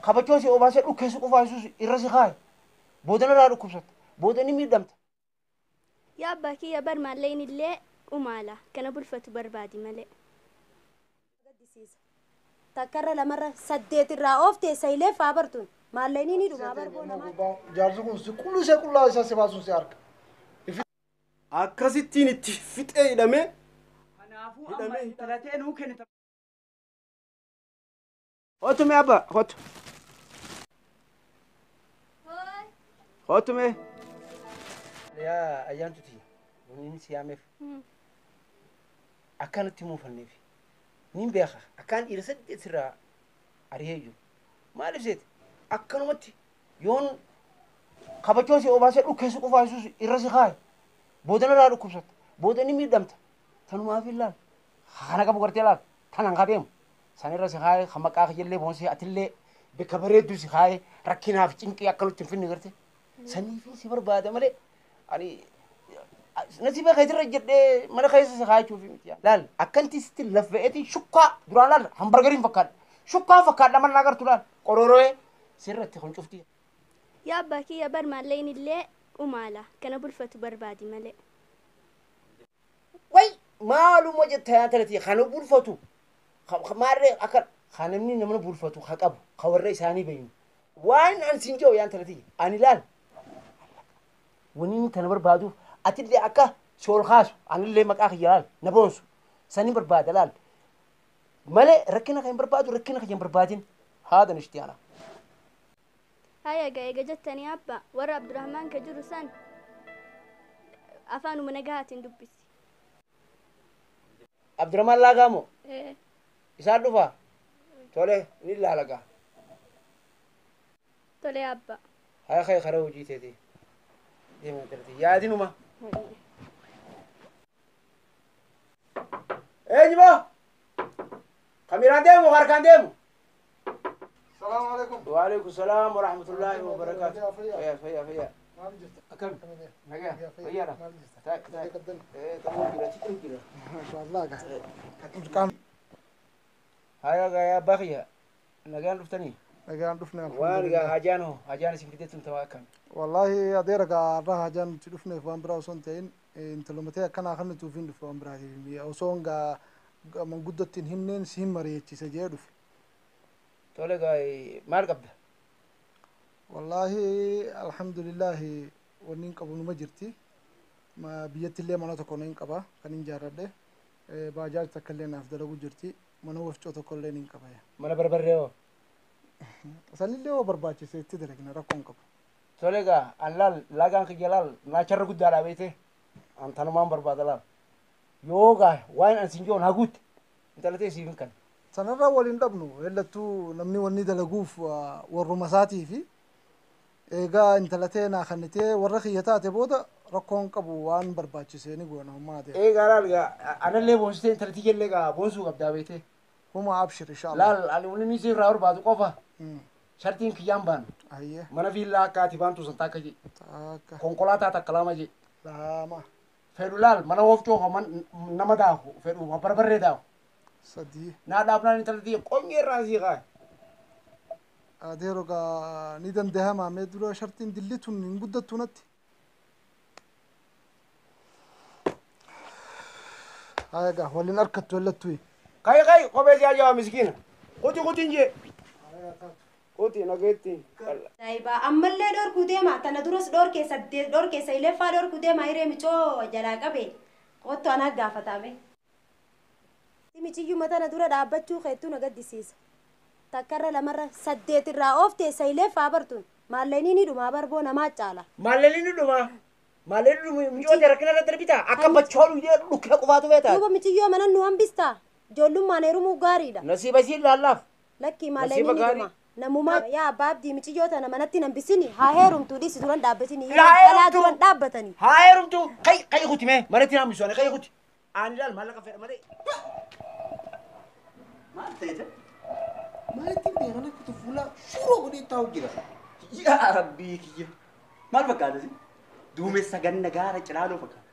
kabachosi obase dhukeessu qofaasus irra si kaaye boodana irraa dhukkubsatte boodani miidhamte. Yaa abbaa kiyya bar maalleen illee umaala kana bulfatu barbaadi malee. Takkarra lamarra saddeet irraa ooftee sayilee faa bartuun maalleen ni dhumaa barboo namaa. Jaarsi kun si qullu see qullaa isaa si baasuun si harka. Akkasittiin itti fixee hidhamee. Kanaafuu amma intalatee nuu kennita. Hotu mee abba hotu. Hotu mee. Yaa ayyaantuti wani siyaameef. Akkanatti muufanneef. Nin beeka akkaan dhiira saddeet irraa arihee jiru. Maaliif seeti akkanumatti yoon kabachoosii obaasee dhukeessu qofaasus irra si kaaye boodana irraa dhukkubsatte boodani miidhamte tanumaaf ilaal kana qabu gartee laal tanan qabeemu san irra si kaaye kan maqaa kiyyaillee boonsee atillee bakka bareedduu si kaaye rakkinaaf cinqii akkanutti hin finne garte sanii fi si barbaada malee ani nasiba khaytirra jedhee mana khaysa si kaayechuufi miti laal akkanti sitti laffa'eeti shukkaa duraan laal hambargariin fakkaadha shukkaa fakkaadha mannaa gartu laal qororoo'ee sirratti kun cuftii. Yaa abbaa kiyya bar maalleen illee umaala kana bulfatu barbaadi malee. Way maaluma jetta yaa talati kana bulfatu maarree akka kanamni namna bulfatu haa qabu ka warra isaanii bayin waan an sinjoo yaa talati ani laal wani tana barbaadu atillee akka sool kaasu anillee maqaa kiyya laal na boonsu sanii barbaada laal malee rakkina kan barbaadu rakkina kan barbaadin haadha nishtiyaana. Haya ga'eega jettanii abba warra Abdurrahmaan ka jiru san afaanuma nagahaatiin dubbisi. Abdurrahmaan laagaamoo? Isaan dhufaa? Tole ni laalagaa. Tole abba. Haya ka'e karaa hojii teeti. Deemaa jirti yaadinuma. Eenyumoo? Kamiraan deemu harkaan deemu? السلام عليكم. وعليكم السلام ورحمة الله وبركاته. فيا. أكم. نجا. فيا لا. تاك. تمام كده. ما شاء الله قاعد. هاي يا بخيا. نجا نفتني. نجا نفتني. وارجع هجانه سمكتة تواكم. والله أديرك راح هجان تشوفني فان برا وصنتين أنت لما تيجي كنا خلنا توفين فان برا دي أو صون من قدرة هنين سهم مريتي سجادف. تولى مال قبضة والله الحمد لله ونين قبل ما جرتي ما بيت اللي ما نتكونين قبا كنين جارده باجار تكلنا أفضل أقول جرتي ما نوقف جو تكلنا قبا ما نبربر له أصلا اللي هو برباطي سيتدرك نراكم قبا تولى الله لاجان كجلال ما شر قد على بيته أنت أنا ما برباد الله يوغا وين أنسينجون هقول أنت لا تسيبين كان سنرى ولين دبنو إلا تو نمني وني دلقوف والرمساتي في إيجا إنت لتينا خنتي والرخيتات بودا ركون كبو وان برباتش سيني قوانا هما دي إيه قال أنا اللي بونستين ترتيجي اللي قا بونسو قبضة بيته هما أبشر إن شاء الله لا أنا ولي ميسير راور بعد قفا شرطين كيام بان أيه mana villa katiban tu santa kaji تاكا konkolata ta kalama ji لا ما fedulal mana wofto ko man namada ko fedu ma barbarre da صدي na da plan intalti konge razi ga أديروغا نيدن دهما مدرو شرطين دلتون نقدر تونت هاي جا ولين أركض ولا توي kai ko be ja miskin kuti nje kuti nageti Taiba ammalle dor kudema tana duros dor ke sayle fa dor kudema ire micho jala qabe qotto ana gaafatame timichi yuma tana dura dhaabachuu keetu nagaddisiisa takkarra lamarra saddeet irraa ooftee sayle fa bartun maalleeni ni dhuma barboo namaa caala malelini duma mijo jarakina la darbita akka bacholu je dukke qubatu beta duba michi yoo manan nu hambista jollummaan heerumuu gaariidha nasiba si lallaf lakki maalleeni ni dhuma namuma yaa baabdii michi yoo tana manatti nambisini haa heerumtuu dhisi duran dhaabbatini alaa duran dhaabbatani hayrumtu kai kuti me marati na misone kai kuti ani dal malaka fe mare Maalteete? marati be ngana kutu fula shuro gudi taw jira Yaa rabbii kiyya. Maal fakkaata si? Duumessa ganna gaara cilaaloo fakkaata.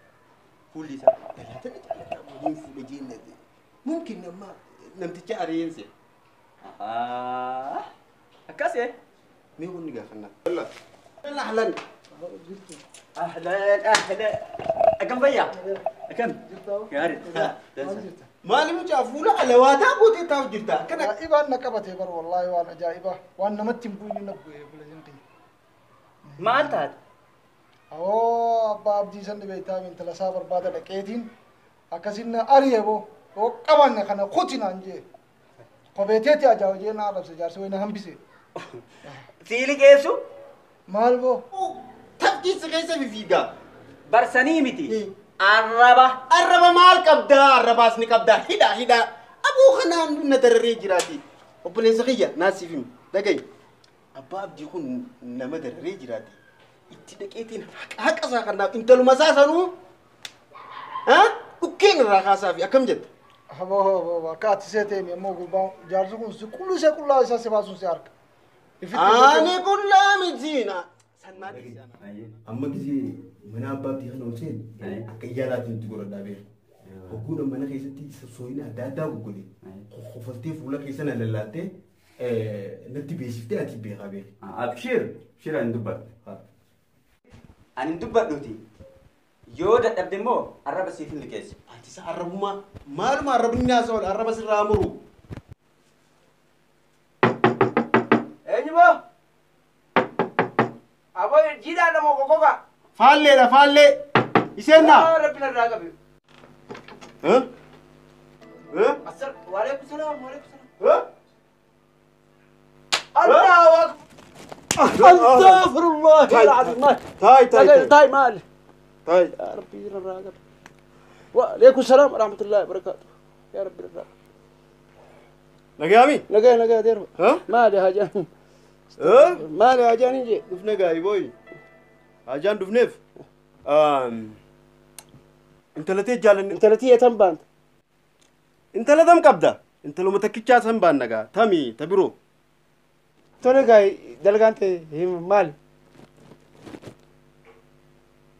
Fuulli isaa galaata caalaa waliin fuula jeenna. Mumkin namticha ari'eense. أكاسي مي هو نيجا خلنا لا أهلا أهلا أهلا أكم بيا أكم يا مالي مجافولا على وادا بوتي تاو جرتا كنا إبان نكبته بر والله وأنا جايبه وأنا نمتم بويني نبوي بلزين قي ما أنت هاد أبا أبدي سند بيتا من تلاسا بربادة لكيدين أكاسين أريبو وكمان خنا خوتنا نجي قبيتي أجاو جينا على سجار سوينا هم بيسي سيلي كيسو مالبو تبكي سكيسة في فيجا برساني متي الربا مال كبدا الربا سني كبدا هدا أبو خنان ندرري جراتي وبلي سخية ناسي فيم دقي أبا أبدي يكون نمدر رجراتي إتدقيتين حق أساقنا أنت لو مساسنو ها وكين راخاسا في أكم جد هبا كاتي سيتين يمو قلبان جارسكم كل شيء كلها أساسي باسون سيارك أنا كلها مزينة أما كذي من أبابتي خلنا وسين كيارات تقول الدابير وكنا من خيستي سوينا دادا وقولي خفتي فولا خيسنا للاتي نتي بيشفتي أتي بيغابير أبشر شير عندبر عندبر دوتي يودا أبدمو الربا سيفين لكيس أتيس الربما ما الرب الناس ولا الرب سرامرو أيوة أبو جيدا نمو كوكا فالي يسنا ربنا الراقب ها أسر وعليكم السلام ها الله أكبر استغفر الله العظيم تاي مال يا ربي الراقب وعليكم السلام ورحمة الله وبركاته يا ربي الراقب نجامي نجا دير ها ما لي حاجة ما لي حاجة نجي دفنا جاي بوي عجان دفنيف انت لا تجالن انت لا تيجي تنبان انت لا دم كبدا انت لو متكيتشا تنبان نجا تامي تبرو توني جاي دلغانت هم مال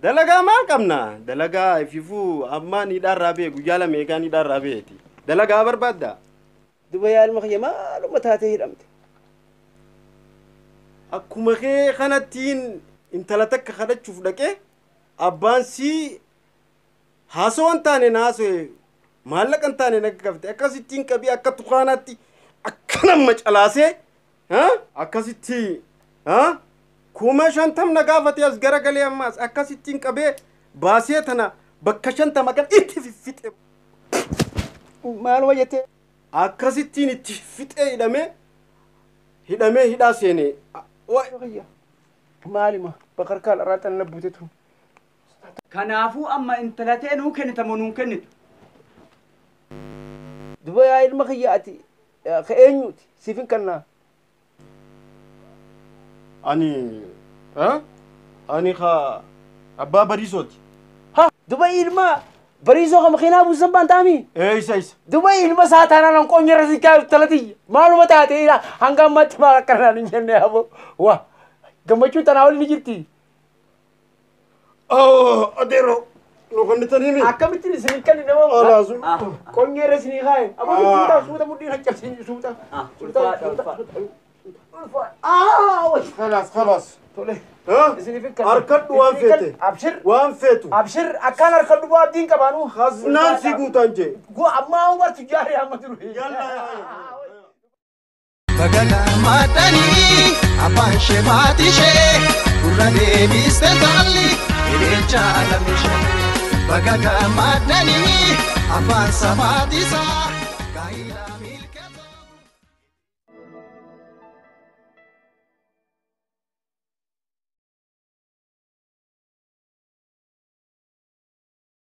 دلغا مال كمنا دلغا فيفو اما ني دار رابي غجالا ميغا ني دار رابي تي دلغا بربادا دبي المخيه ما لو متاتي رمت اكو مخي خنتين انت لا تك خدت شوف دكه ابان سي هاسو انتاني ناسو مالك انتاني نكفت اكاسيتين كبي اكتخاناتي اكنم مچلاسه ها اكاسيتي ها كوما شانتم نغافتي از غرغلي اماس اكاسيتين كبي باسيتنا بكشنت مكان اتفيت مال وجهته اكاسيتين اتفيت هدامه هدا سيني ويا مالي ما بكركال رات نبوتتهم كنافو أما أنت لا تأنو كنت منون كنت دبي المخياتي خينيوتي سيفين كنا أني خا أبا بريزوتي ها دبي الما بريزو خم خينا أبو زبان تامي إيش دبي الما ساتانا نكون يرسي كاب تلاتي معلومات هاتي لا هنگام ما تما كرنا نجنة أبو واه gammachuun tanaawal ni jirti. Adeero loqonni taniimi. Akkamittiin isin kan nama Alaasu. Qonyeera isin haay. Amma suuta mudhiin haccabsiin suuta. خلاص tole. isin fikkan. Harkadhu waan feete. Abshir. Waan feetu. Abshir akkaan harkadhu waa abdiin qabaanu. Khasnaan si guutaan jee. Amma umartu jaari amma jiru. Yalla. Bagana matani apan shemati she urade bistali irecha alamishe bagana matani apan samati sa